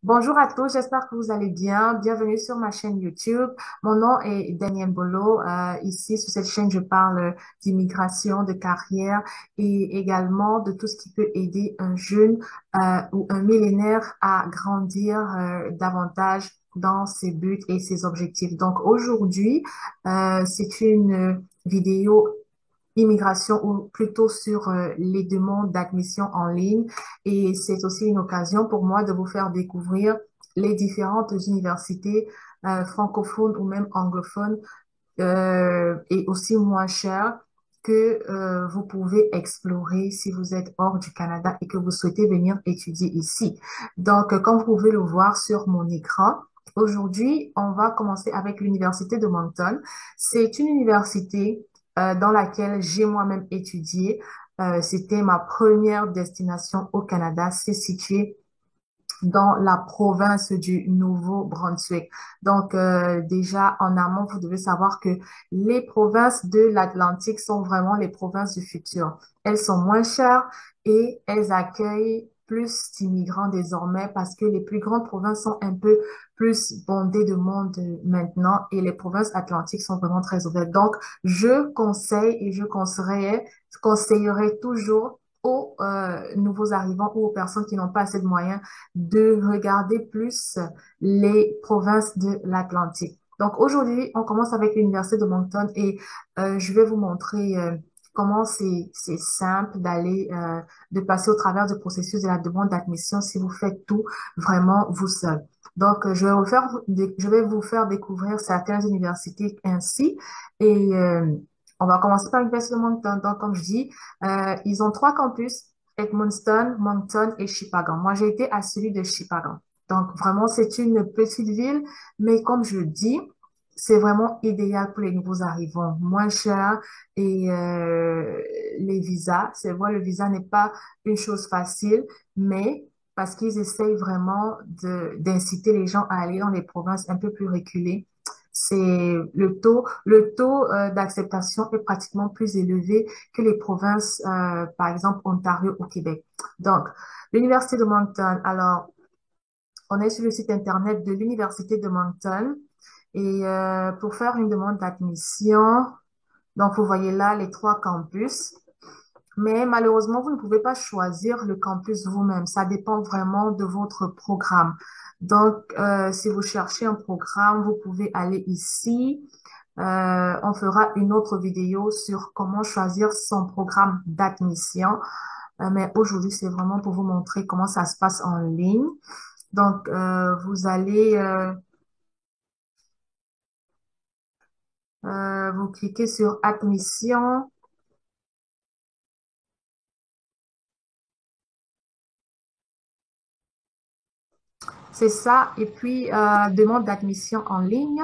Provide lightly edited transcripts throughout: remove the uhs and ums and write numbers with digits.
Bonjour à tous, j'espère que vous allez bien. Bienvenue sur ma chaîne YouTube. Mon nom est Daniel Bolo. Ici, sur cette chaîne, je parle d'immigration, de carrière et également de tout ce qui peut aider un jeune ou un millénaire à grandir davantage dans ses buts et ses objectifs. Donc aujourd'hui, c'est une vidéo immigration ou plutôt sur les demandes d'admission en ligne. Et c'est aussi une occasion pour moi de vous faire découvrir les différentes universités francophones ou même anglophones et aussi moins chères que vous pouvez explorer si vous êtes hors du Canada et que vous souhaitez venir étudier ici. Donc, comme vous pouvez le voir sur mon écran, aujourd'hui, on va commencer avec l'Université de Moncton. C'est une université dans laquelle j'ai moi-même étudié. C'était ma première destination au Canada. C'est situé dans la province du Nouveau-Brunswick. Donc, déjà, en amont, vous devez savoir que les provinces de l'Atlantique sont vraiment les provinces du futur. Elles sont moins chères et elles accueillent plus d'immigrants désormais parce que les plus grandes provinces sont un peu plus bondées de monde maintenant et les provinces atlantiques sont vraiment très ouvertes. Donc, je conseille et je conseillerais toujours aux nouveaux arrivants ou aux personnes qui n'ont pas assez de moyens de regarder plus les provinces de l'Atlantique. Donc aujourd'hui, on commence avec l'Université de Moncton et je vais vous montrer comment c'est simple de passer au travers du processus de la demande d'admission si vous faites tout vraiment vous seul. Donc, je vais vous faire découvrir certaines universités ainsi et on va commencer par l'Université de Moncton. Donc, comme je dis, ils ont trois campus. Edmundston, Moncton et Shippagan. Moi, j'ai été à celui de Shippagan. Donc, vraiment, c'est une petite ville, mais comme je dis, c'est vraiment idéal pour les nouveaux arrivants, moins cher et les visas. C'est vrai, le visa n'est pas une chose facile, mais parce qu'ils essayent vraiment d'inciter les gens à aller dans les provinces un peu plus reculées. C'est le taux d'acceptation est pratiquement plus élevé que les provinces, par exemple, Ontario ou Québec. Donc, l'Université de Moncton, alors, on est sur le site Internet de l'Université de Moncton et pour faire une demande d'admission, donc vous voyez là les trois campus. Mais malheureusement, vous ne pouvez pas choisir le campus vous-même. Ça dépend vraiment de votre programme. Donc, si vous cherchez un programme, vous pouvez aller ici. On fera une autre vidéo sur comment choisir son programme d'admission. Mais aujourd'hui, c'est vraiment pour vous montrer comment ça se passe en ligne. Donc, vous allez, vous cliquez sur admission. C'est ça. Et puis, demande d'admission en ligne.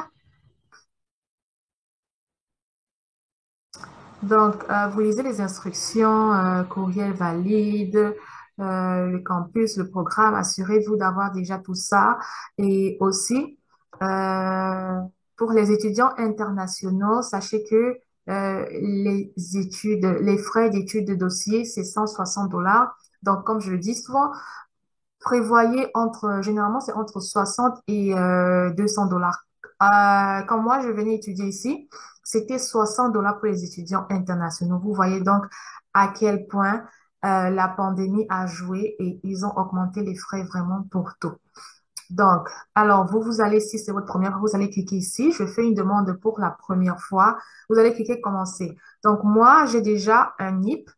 Donc, vous lisez les instructions, courriel valide, le campus, le programme. Assurez-vous d'avoir déjà tout ça. Et aussi, euh, pour les étudiants internationaux, sachez que les frais d'études de dossier, c'est 160 dollars. Donc, comme je le dis souvent, prévoyez généralement, c'est entre 60 et 200 dollars. Quand moi, je venais étudier ici, c'était 60 dollars pour les étudiants internationaux. Vous voyez donc à quel point la pandémie a joué et ils ont augmenté les frais vraiment pour tout. Donc, alors, vous allez, si c'est votre première fois, vous allez cliquer ici. Je fais une demande pour la première fois. Vous allez cliquer commencer. Donc, moi, j'ai déjà un NIP.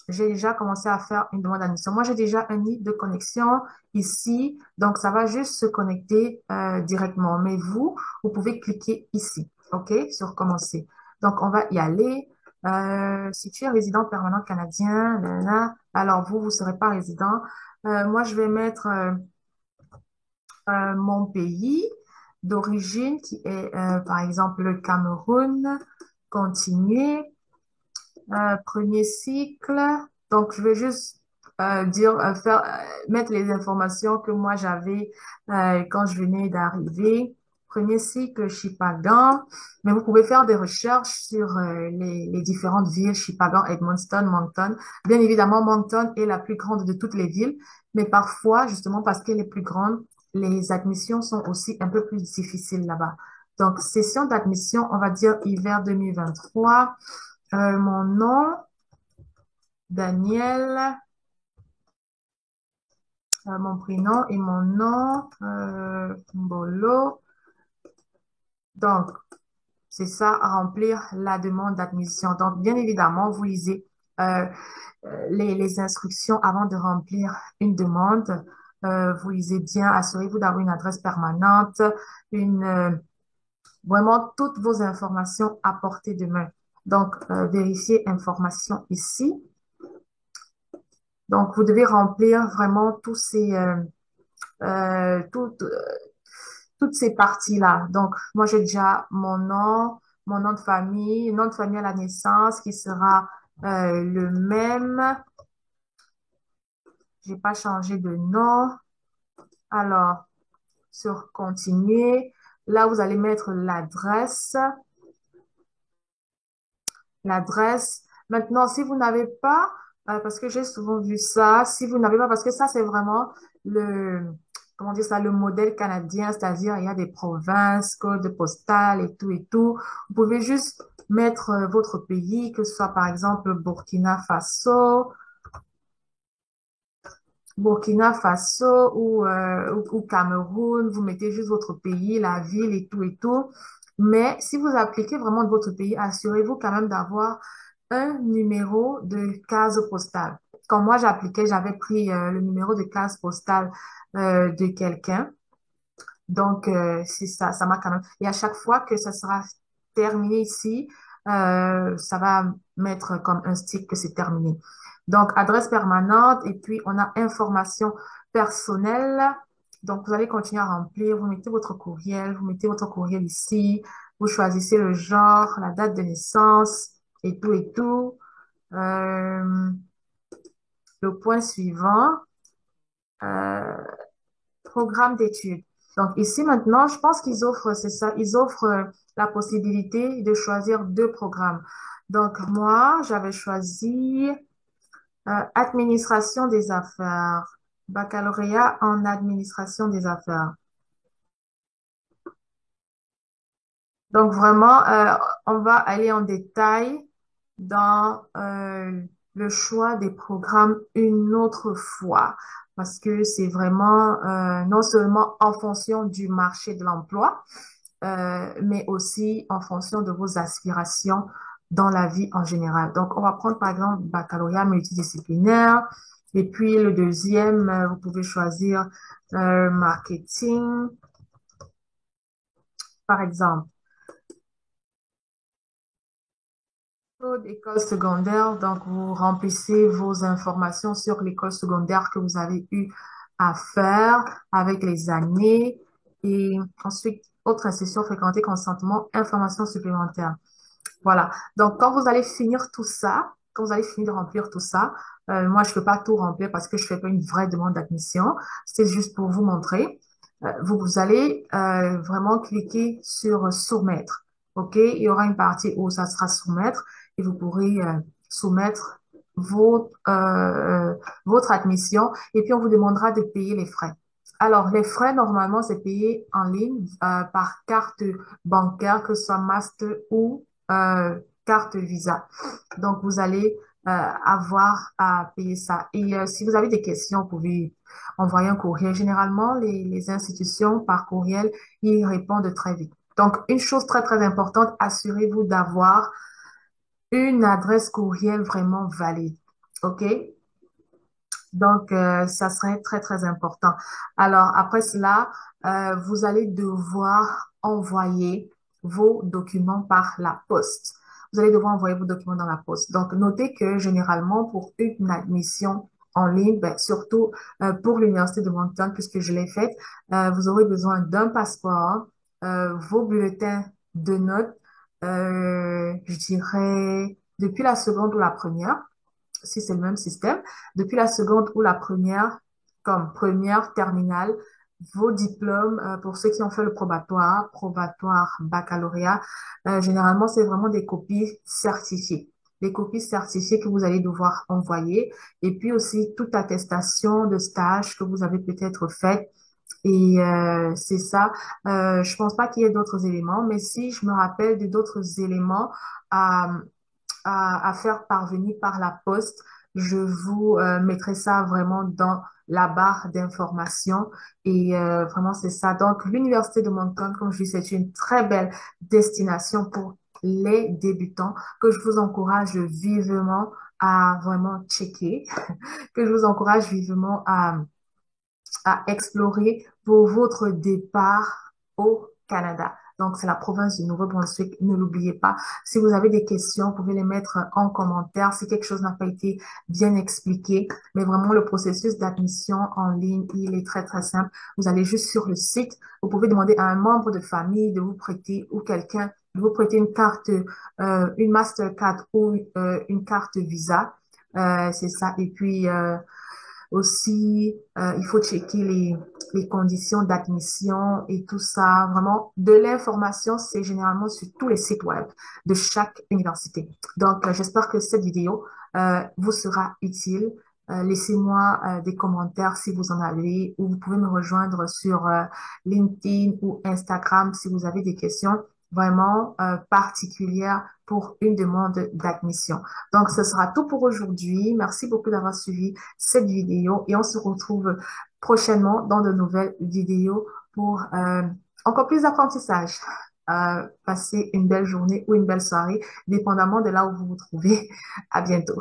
J'ai déjà commencé à faire une demande d'admission. Moi, j'ai déjà un nid de connexion ici, donc ça va juste se connecter directement. Mais vous pouvez cliquer ici, OK, sur commencer. Donc, on va y aller. Si tu es résident permanent canadien, nanana, alors vous ne serez pas résident. Moi, je vais mettre mon pays d'origine qui est, par exemple, le Cameroun. Continuer. Premier cycle. Donc, je vais juste mettre les informations que moi j'avais quand je venais d'arriver. Premier cycle, Shippagan. Mais vous pouvez faire des recherches sur les différentes villes, Shippagan, Edmundston, Moncton. Bien évidemment, Moncton est la plus grande de toutes les villes, Mais parfois, justement parce qu'elle est plus grande, les admissions sont aussi un peu plus difficiles là-bas. Donc, session d'admission, on va dire hiver 2023. Mon nom, Daniel, mon prénom et mon nom, Mbolo. Donc, c'est ça, remplir la demande d'admission. Donc, bien évidemment, vous lisez euh, les instructions avant de remplir une demande. Vous lisez bien, assurez-vous d'avoir une adresse permanente, vraiment toutes vos informations à portée de main. Donc, vérifiez informations ici. Donc, vous devez remplir vraiment toutes ces parties-là. Donc, moi, j'ai déjà mon nom de famille à la naissance qui sera le même. J'ai pas changé de nom. Alors, sur continuer, là, vous allez mettre l'adresse. L'adresse. Maintenant, si vous n'avez pas, parce que j'ai souvent vu ça, si vous n'avez pas, parce que ça, c'est vraiment le, comment dire ça, le modèle canadien, c'est-à-dire il y a des provinces, code postal et tout et tout. Vous pouvez juste mettre votre pays, que ce soit par exemple Burkina Faso, ou Cameroun, vous mettez juste votre pays, la ville et tout et tout. Mais si vous appliquez vraiment de votre pays, assurez-vous quand même d'avoir un numéro de case postale. Quand moi j'appliquais, j'avais pris le numéro de case postale de quelqu'un. Donc, c'est ça, ça m'a quand même. Et à chaque fois que ça sera terminé ici, ça va mettre comme un stick que c'est terminé. Donc, adresse permanente et puis on a information personnelle. Donc, vous allez continuer à remplir. Vous mettez votre courriel, vous mettez votre courriel ici. Vous choisissez le genre, la date de naissance et tout et tout. Euh, le point suivant. Euh, Programme d'études. Donc ici maintenant, je pense qu'ils offrent, c'est ça, ils offrent la possibilité de choisir deux programmes. Donc moi, j'avais choisi administration des affaires, baccalauréat en administration des affaires. Donc vraiment, on va aller en détail dans le choix des programmes une autre fois parce que c'est vraiment non seulement en fonction du marché de l'emploi, mais aussi en fonction de vos aspirations dans la vie en général. Donc, on va prendre par exemple baccalauréat multidisciplinaire et puis le deuxième, vous pouvez choisir marketing, par exemple. École secondaire, donc vous remplissez vos informations sur l'école secondaire que vous avez eu à faire avec les années et ensuite autre institution fréquentée, consentement, information supplémentaire. Voilà. Donc quand vous allez finir tout ça, quand vous allez finir de remplir tout ça, moi je peux pas tout remplir parce que je fais pas une vraie demande d'admission. C'est juste pour vous montrer. Vous allez vraiment cliquer sur soumettre. OK? Il y aura une partie où ça sera soumettre et vous pourrez soumettre votre admission et puis on vous demandera de payer les frais. Alors, les frais, normalement, c'est payé en ligne par carte bancaire, que ce soit Master ou carte Visa. Donc, vous allez avoir à payer ça. Et si vous avez des questions, vous pouvez envoyer un courriel. Généralement, les institutions par courriel, ils répondent très vite. Donc, une chose très, très importante, assurez-vous d'avoir une adresse courriel vraiment valide. OK? Donc, ça serait très, très important. Alors, après cela, vous allez devoir envoyer vos documents par la poste. Vous allez devoir envoyer vos documents dans la poste. Donc, notez que généralement, pour une admission en ligne, ben, surtout pour l'Université de Moncton, puisque je l'ai faite, vous aurez besoin d'un passeport, vos bulletins de notes, je dirais, depuis la seconde ou la première si c'est le même système, depuis la seconde ou la première, comme première terminale, vos diplômes, pour ceux qui ont fait le probatoire, baccalauréat, généralement, c'est vraiment des copies certifiées. les copies certifiées que vous allez devoir envoyer et puis aussi toute attestation de stage que vous avez peut-être fait. Et c'est ça. Je pense pas qu'il y ait d'autres éléments, mais si je me rappelle de d'autres éléments à, à faire parvenir par la poste, je vous mettrai ça vraiment dans la barre d'information. Et vraiment, c'est ça. Donc, l'Université de Moncton, comme je dis, c'est une très belle destination pour les débutants que je vous encourage vivement à vraiment checker, que je vous encourage vivement à explorer pour votre départ au Canada. Donc, c'est la province du Nouveau-Brunswick. Ne l'oubliez pas. Si vous avez des questions, vous pouvez les mettre en commentaire. Si quelque chose n'a pas été bien expliqué, mais vraiment le processus d'admission en ligne, il est très, très simple. Vous allez juste sur le site. Vous pouvez demander à un membre de famille de vous prêter ou quelqu'un de vous prêter une carte, une Mastercard ou une carte Visa. C'est ça. Et puis, aussi, il faut checker les conditions d'admission et tout ça. Vraiment, de l'information, c'est généralement sur tous les sites web de chaque université. Donc, j'espère que cette vidéo vous sera utile. Laissez-moi des commentaires si vous en avez ou vous pouvez me rejoindre sur LinkedIn ou Instagram si vous avez des questions vraiment particulières pour une demande d'admission. Donc, ce sera tout pour aujourd'hui. Merci beaucoup d'avoir suivi cette vidéo et on se retrouve prochainement dans de nouvelles vidéos pour encore plus d'apprentissage. Passez une belle journée ou une belle soirée, dépendamment de là où vous vous trouvez. À bientôt.